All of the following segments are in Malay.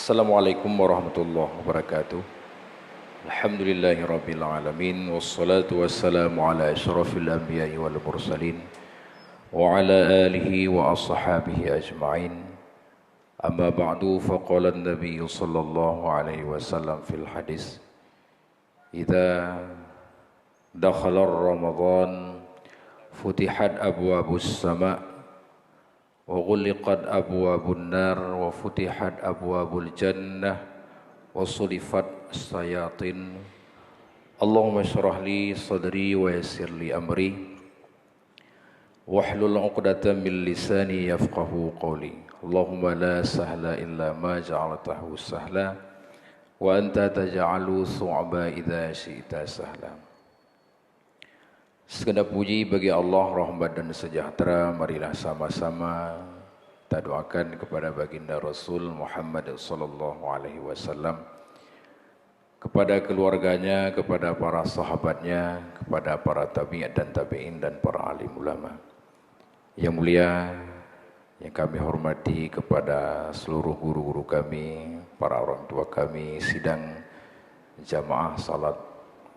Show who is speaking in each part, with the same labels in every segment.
Speaker 1: Assalamualaikum warahmatullahi wabarakatuh. Alhamdulillahirabbil alamin wassalatu wassalamu ala asyrafil anbiya'i wal mursalin wa ala alihi wa ashabihi ajma'in. Amma ba'du, faqala an-nabiy sallallahu alaihi wasallam fil hadis, idza dakhala ramadan futihat abwabus sama' wa ghuliqat abwabun nar wa futihat abwabul jannah wa sulifat sayatin. Allahumma syrah li sadri wa yassir li amri wahlul 'uqdatam min lisani yafqahu qawli. Allahumma la sahla illa ma ja'altahu sahla wa anta taj'alu su'ba idza syi'ta sahla. Segenap puji bagi Allah, rahmat dan sejahtera, marilah sama-sama kita doakan kepada baginda Rasul Muhammad sallallahu alaihi wasallam, kepada keluarganya, kepada para sahabatnya, kepada para tabi'in dan tabi'in dan para alim ulama. Yang mulia, yang kami hormati, kepada seluruh guru-guru kami, para orang tua kami, sidang jamaah salat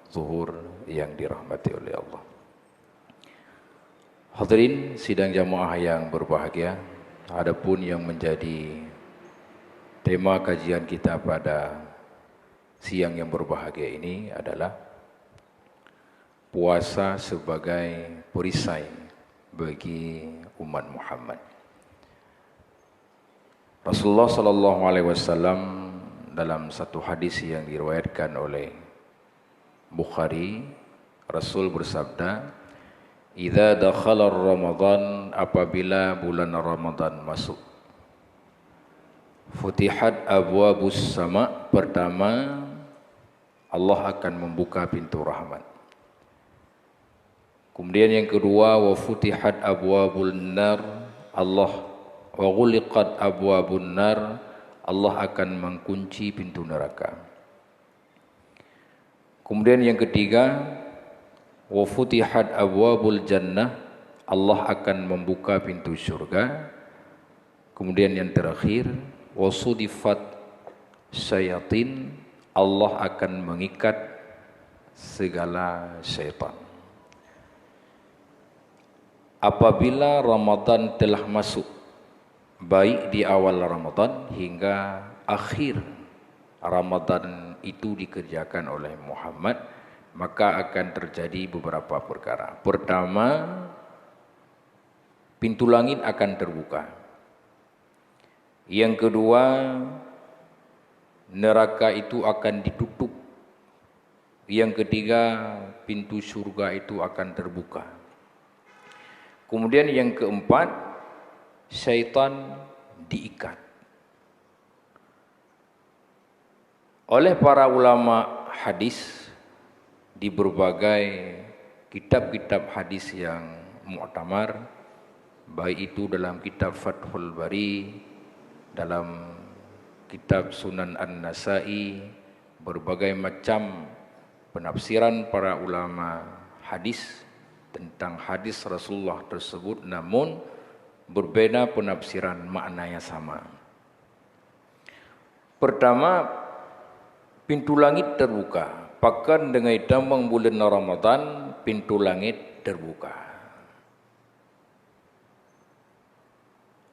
Speaker 1: zuhur yang dirahmati oleh Allah. Hadirin sidang jamaah yang berbahagia, adapun yang menjadi tema kajian kita pada siang yang berbahagia ini adalah puasa sebagai perisai bagi umat Muhammad. Rasulullah sallallahu alaihi wasallam dalam satu hadis yang diriwayatkan oleh Bukhari, Rasul bersabda, idza dakhala Ramadan, apabila bulan Ramadan masuk, futihat abwabus sama', pertama Allah akan membuka pintu rahmat. Kemudian yang kedua, wa futihat abwabul nar, wa ghuliqat abwabun nar, Allah akan mengunci pintu neraka. Kemudian yang ketiga, wa futihat abwabul jannah, Allah akan membuka pintu syurga. Kemudian yang terakhir, wa sudifat syayatin, Allah akan mengikat segala syaitan. Apabila Ramadan telah masuk, baik di awal Ramadan hingga akhir Ramadan itu dikerjakan oleh Muhammad, maka akan terjadi beberapa perkara. Pertama, pintu langit akan terbuka. Yang kedua, neraka itu akan ditutup. Yang ketiga, pintu surga itu akan terbuka. Kemudian yang keempat, syaitan diikat. Oleh para ulama hadis di berbagai kitab-kitab hadis yang mu'tamar, baik itu dalam kitab Fathul Bari, dalam kitab Sunan An-Nasa'i, berbagai macam penafsiran para ulama hadis tentang hadis Rasulullah tersebut, namun berbeda penafsiran, maknanya sama. Pertama, pintu langit terbuka. Pakan dengan tambang bulan Ramadan, pintu langit terbuka.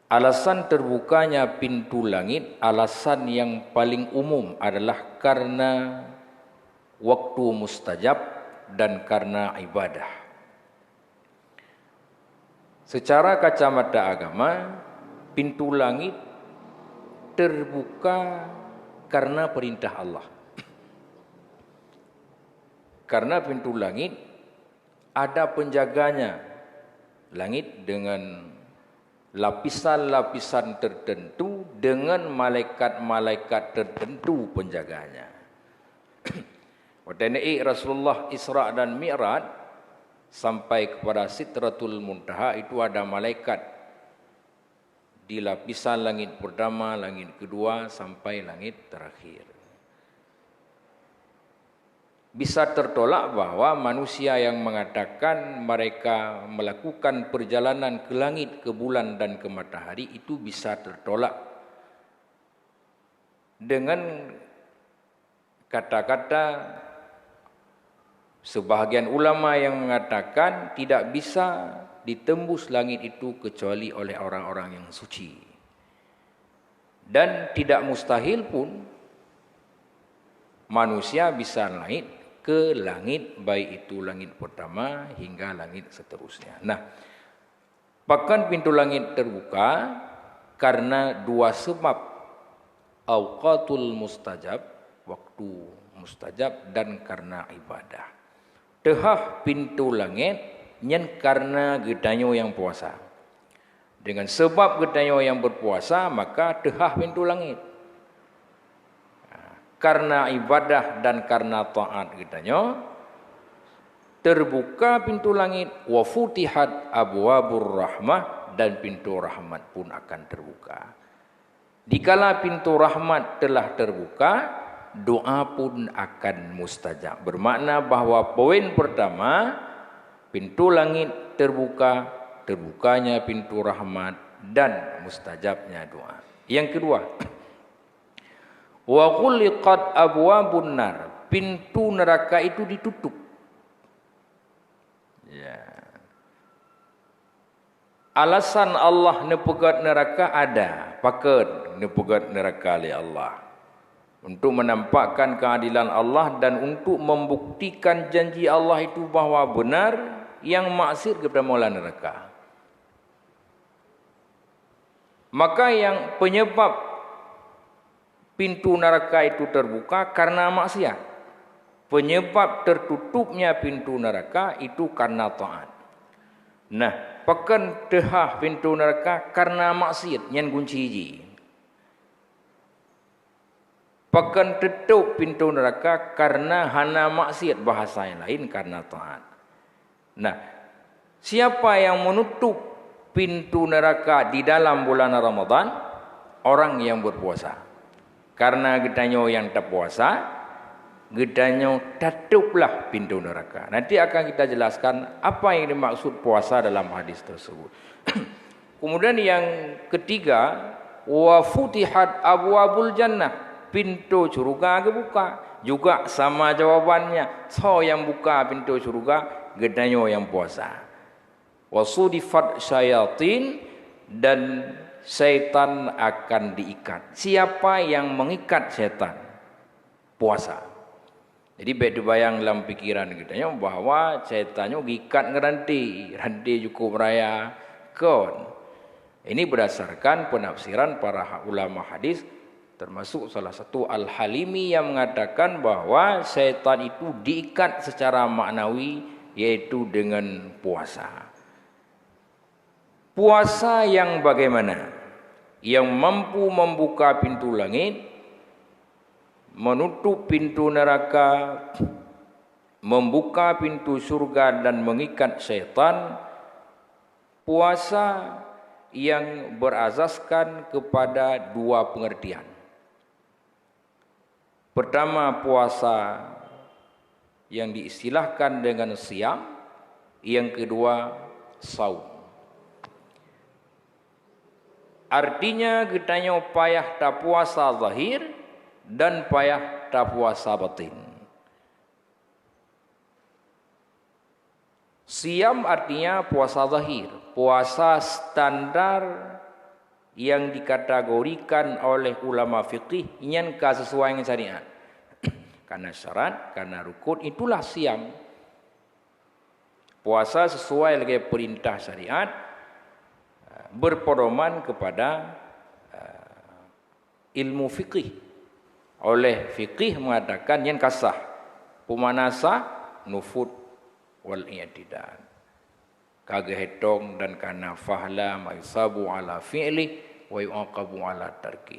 Speaker 1: Alasan terbukanya pintu langit, alasan yang paling umum adalah karena waktu mustajab dan karena ibadah. Secara kacamata agama, pintu langit terbuka karena perintah Allah. Karena pintu langit ada penjaganya. Langit dengan lapisan-lapisan tertentu, dengan malaikat-malaikat tertentu penjaganya. Waktu Rasulullah Isra dan Mi'raj sampai kepada Sidratul Muntaha, itu ada malaikat di lapisan langit pertama, langit kedua, sampai langit terakhir. Bisa tertolak bahwa manusia yang mengatakan mereka melakukan perjalanan ke langit, ke bulan dan ke matahari, itu bisa tertolak dengan kata-kata sebahagian ulama yang mengatakan tidak bisa ditembus langit itu kecuali oleh orang-orang yang suci. Dan tidak mustahil pun manusia bisa naik ke langit, baik itu langit pertama hingga langit seterusnya. Nah, bahkan pintu langit terbuka karena dua sebab. Awqatul mustajab, waktu mustajab, dan karena ibadah. Tehah pintu langit nyen karena gedanyo yang puasa. Dengan sebab gedanyo yang berpuasa, maka tehah pintu langit. Karena ibadah dan karena taat gedanyo, terbuka pintu langit. Wa futihat abwabur rahmah, dan pintu rahmat pun akan terbuka. Dikala pintu rahmat telah terbuka, doa pun akan mustajab. Bermakna bahawa poin pertama, pintu langit terbuka, terbukanya pintu rahmat, dan mustajabnya doa. Yang kedua, wa ghuliqat abwabun nar, pintu neraka itu ditutup. Ya. Alasan Allah nepegat neraka ada, paket nepegat neraka oleh Allah untuk menampakkan keadilan Allah dan untuk membuktikan janji Allah itu bahawa benar yang maksiat kepada Maula neraka. Maka yang penyebab pintu neraka itu terbuka karena maksiat. Penyebab tertutupnya pintu neraka itu karena taat. Nah, pakan tehah pintu neraka karena maksiat yang kunci hiji. Pakan tutup pintu neraka karena hana maksiat, bahasa yang lain karena taat. Nah, siapa yang menutup pintu neraka di dalam bulan Ramadan? Orang yang berpuasa. Karena gedanyo yang tak puasa, gedanyo tutuplah pintu neraka. Nanti akan kita jelaskan apa yang dimaksud puasa dalam hadis tersebut. Kemudian yang ketiga, wa futihat abwabul jannah, pintu surga kebuka. Juga sama jawabannya. So yang buka pintu surga, gedanyo yang puasa. Wa sudifat syayatin, dan syaitan akan diikat. Siapa yang mengikat syaitan? Puasa. Jadi baik dibayang dalam pikiran kita bahawa syaitannya gikat ngeranti, ranti cukup raya kon. Ini berdasarkan penafsiran para ulama hadis, termasuk salah satu Al-Halimi yang mengatakan bahawa syaitan itu diikat secara maknawi, yaitu dengan puasa. Puasa yang bagaimana? Yang mampu membuka pintu langit, menutup pintu neraka, membuka pintu surga dan mengikat syaitan. Puasa yang berazaskan kepada dua pengertian. Pertama, puasa yang diistilahkan dengan siam. Yang kedua, saum. Artinya kita payah tak puasa zahir dan payah tak puasa batin. Siam artinya puasa zahir, puasa standar yang dikategorikan oleh ulama fiqih yang sesuai dengan syariat. Karena syarat, karena rukun, itulah siam. Puasa sesuai dengan perintah syariat, berpedoman kepada ilmu fiqih. Oleh fiqih mengatakan yang kasah, pumanasa, nufud, wal i'tidal. Kagehetong dan kana fahla maisabu ala fi'li wa yu'aqabu ala tarki.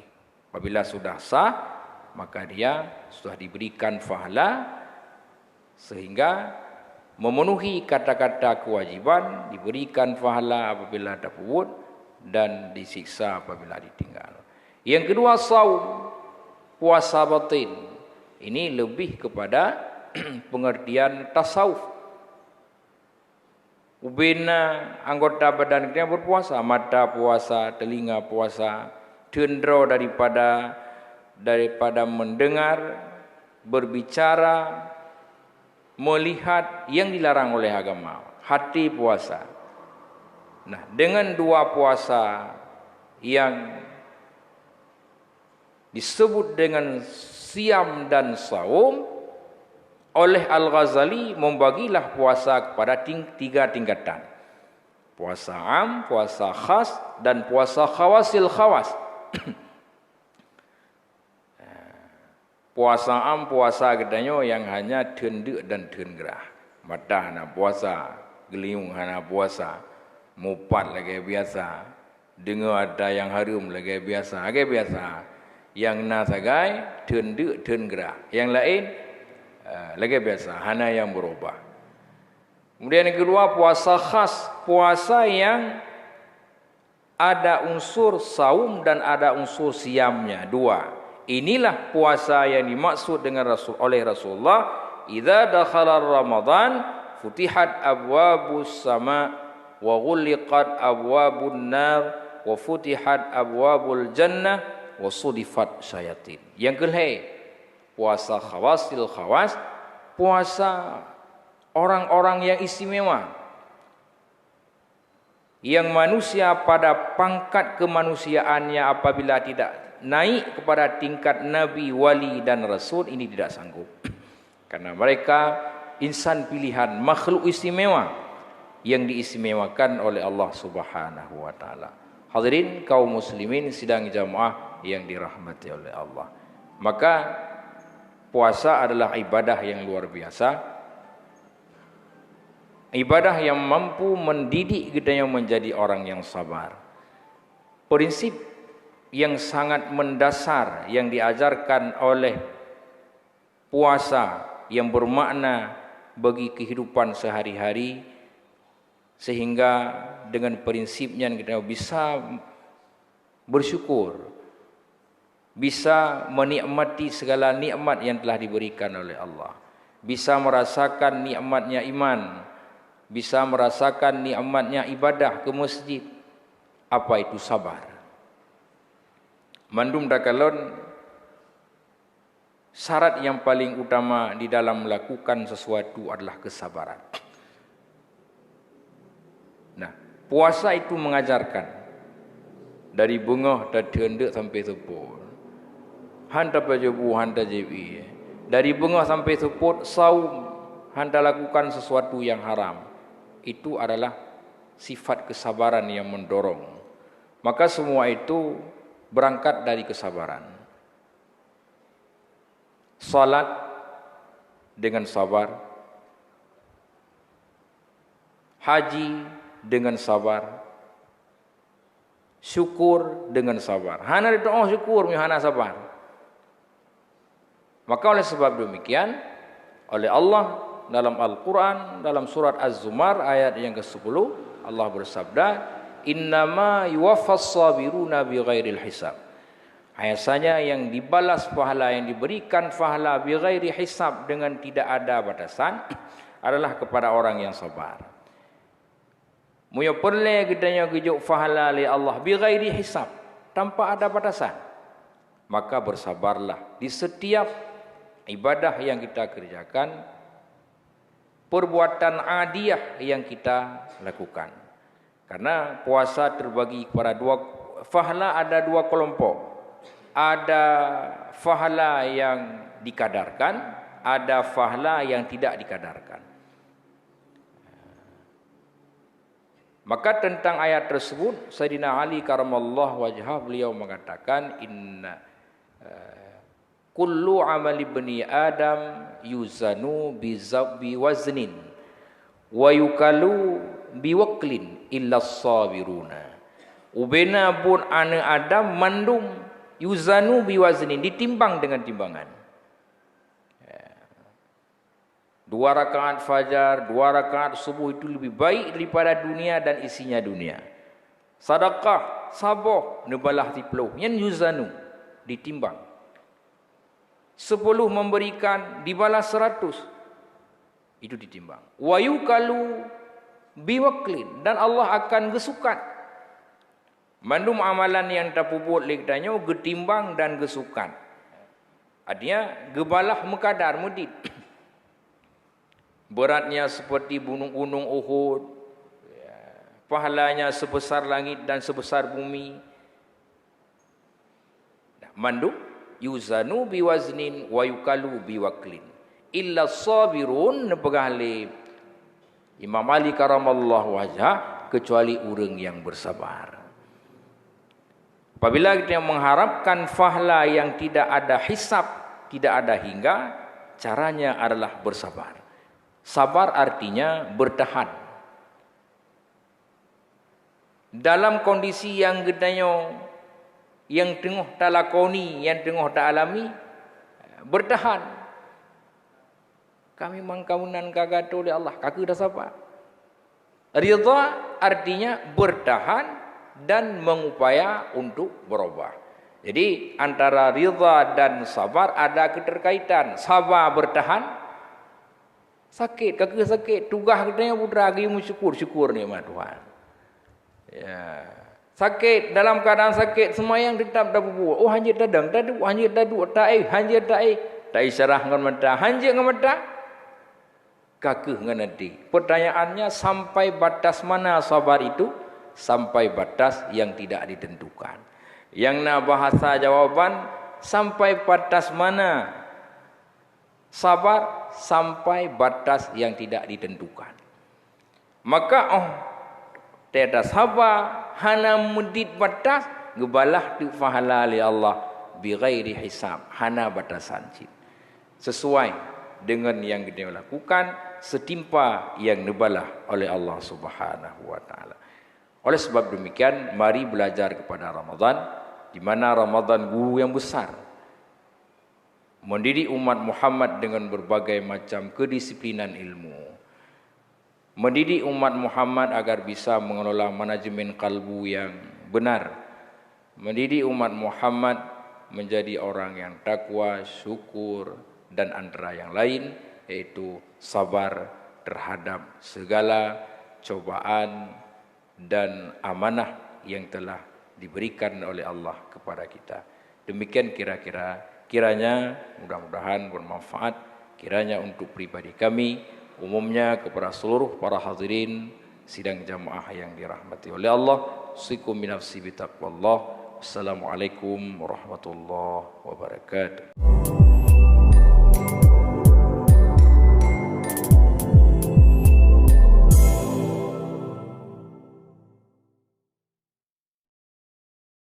Speaker 1: Apabila sudah sah, maka dia sudah diberikan fahla sehingga memenuhi kata-kata kewajiban, diberikan fahla apabila terpewut dan disiksa apabila ditinggal. Yang kedua, saum, puasa batin. Ini lebih kepada pengertian tasawuf. Ubina anggota badan kita berpuasa, mata puasa, telinga puasa, tendera daripada daripada mendengar, berbicara, melihat yang dilarang oleh agama. Hati puasa. Nah, dengan dua puasa yang disebut dengan siam dan saum, oleh Al-Ghazali membagilah puasa kepada tiga tingkatan. Puasa am, puasa khas, dan puasa khawasil khawas. Puasa am, puasa katanya yang hanya tendek dan tengerah. Madah nak puasa, geliung hana puasa, mupat lagi biasa, dengar ada yang harum lagi biasa, Yang na sagai tendek tengerah, yang lain lagi biasa, hana yang berubah. Kemudian yang kedua puasa khas, puasa yang ada unsur saum dan ada unsur siamnya, dua. Inilah puasa yang dimaksud dengan oleh Rasulullah, idza dakhala Ramadan futihat abwabus sama wa ghulliqat abwabun nar wa futihat abwabul jannah wa sudifat syayatin. Yang kelima, puasa khawasil khawas, puasa orang-orang yang istimewa, yang manusia pada pangkat kemanusiaannya apabila tidak naik kepada tingkat nabi, wali dan rasul, ini tidak sanggup. Karena mereka insan pilihan, makhluk istimewa yang diistimewakan oleh Allah Subhanahu wa taala. Hadirin kaum muslimin sidang jamaah yang dirahmati oleh Allah. Maka puasa adalah ibadah yang luar biasa. Ibadah yang mampu mendidik kita yang menjadi orang yang sabar. Prinsip yang sangat mendasar yang diajarkan oleh puasa yang bermakna bagi kehidupan sehari-hari, sehingga dengan prinsipnya kita bisa bersyukur, bisa menikmati segala nikmat yang telah diberikan oleh Allah, bisa merasakan nikmatnya iman, bisa merasakan nikmatnya ibadah ke masjid. Apa itu sabar? Mandum dakalon syarat yang paling utama di dalam melakukan sesuatu adalah kesabaran. Nah, puasa itu mengajarkan dari bengah dan hendek sampai tepuk. Handa pajebu, handa jebi. Dari bengah sampai tepuk saum, handa lakukan sesuatu yang haram. Itu adalah sifat kesabaran yang mendorong. Maka semua itu berangkat dari kesabaran. Salat dengan sabar, haji dengan sabar, syukur dengan sabar. Hana doa syukur, hana sabar. Maka oleh sebab demikian, oleh Allah dalam Al-Quran, dalam surat Az-Zumar ayat yang ke-10, Allah bersabda, innama yuwaffas sabiruna bighairil hisab. Ayasanya yang dibalas pahala, yang diberikan pahala bighairi hisab, dengan tidak ada batasan, adalah kepada orang yang sabar. Muya perle gedanya gejuk pahala li Allah bighairi hisab, tanpa ada batasan. Maka bersabarlah di setiap ibadah yang kita kerjakan, perbuatan adiyah yang kita lakukan. Karena puasa terbagi kepada dua pahala, ada dua kelompok. Ada pahala yang dikadarkan, ada pahala yang tidak dikadarkan. Maka tentang ayat tersebut, Sayyidina Ali karamallahu wajhah, beliau mengatakan, inna kullu amali bani Adam yuzanu biwaznin wa yukalu biwaklin illa sabiruna. Ubena pun anak Adam mandum yuzanu biwaznin, ditimbang dengan timbangan. 2 rakaat fajar, 2 rakaat subuh itu lebih baik daripada dunia dan isinya dunia. Sedekah, sabar, nebalah tipluh, yang yuzanu, ditimbang. 10 memberikan, dibalas 100, itu ditimbang. Wa yukalu biwaklin, dan Allah akan gesukan. Mandum amalan yang terpuput lekdanya getimbang dan gesukan. Artinya gebalah mekadar mudid. Beratnya seperti gunung-gunung Uhud, pahalanya sebesar langit dan sebesar bumi. Mandu yuzanu biwaznin wa yukalu biwaklin illa sabirun nepegali Imam Ali karamallahu wajhah, kecuali orang yang bersabar. Apabila kita mengharapkan pahala yang tidak ada hisab, tidak ada hingga, caranya adalah bersabar. Sabar artinya bertahan. Dalam kondisi yang gedanya, yang tengah tak lakoni, yang tengah tak alami, bertahan. Kami mangkaunan kagak oleh Allah, kagak dah sabar. Ridha artinya bertahan dan mengupaya untuk berubah. Jadi antara ridha dan sabar ada keterkaitan. Sabar bertahan, sakit, kaki sakit, tugas katanya putra lagi syukur nikmat Tuhan. Ya. Sakit, dalam keadaan sakit, semayang tetap dah berbuat. Oh, hanjir dadang, tadu, hanjir dadu, ta'i, hanjir ta'i. Ta'i syarah dengan mata, hanjir dengan mata. Kaki dengan nanti. Pertanyaannya, sampai batas mana sabar itu? Sampai batas yang tidak ditentukan. Yang nak bahasa jawaban, sampai batas mana sabar? Sampai batas yang tidak ditentukan. Maka tiada sabar hana mudid batas gebalah tu pahala li Allah bi ghairi hisab, hana batasan cip. Sesuai dengan yang kita lakukan, setimpa yang dibalah oleh Allah Subhanahu wa taala. Oleh sebab demikian, mari belajar kepada Ramadan, di mana Ramadan guru yang besar, mendidik umat Muhammad dengan berbagai macam kedisiplinan ilmu. Mendidik umat Muhammad agar bisa mengelola manajemen kalbu yang benar. Mendidik umat Muhammad menjadi orang yang takwa, syukur, dan antara yang lain, yaitu sabar terhadap segala cobaan dan amanah yang telah diberikan oleh Allah kepada kita. Demikian kiranya mudah-mudahan bermanfaat, kiranya untuk pribadi kami, umumnya kepada seluruh para hadirin sidang jamaah yang dirahmati oleh Allah. Usikum bi nafsi bi taqwallah. Assalamualaikum warahmatullahi wabarakatuh.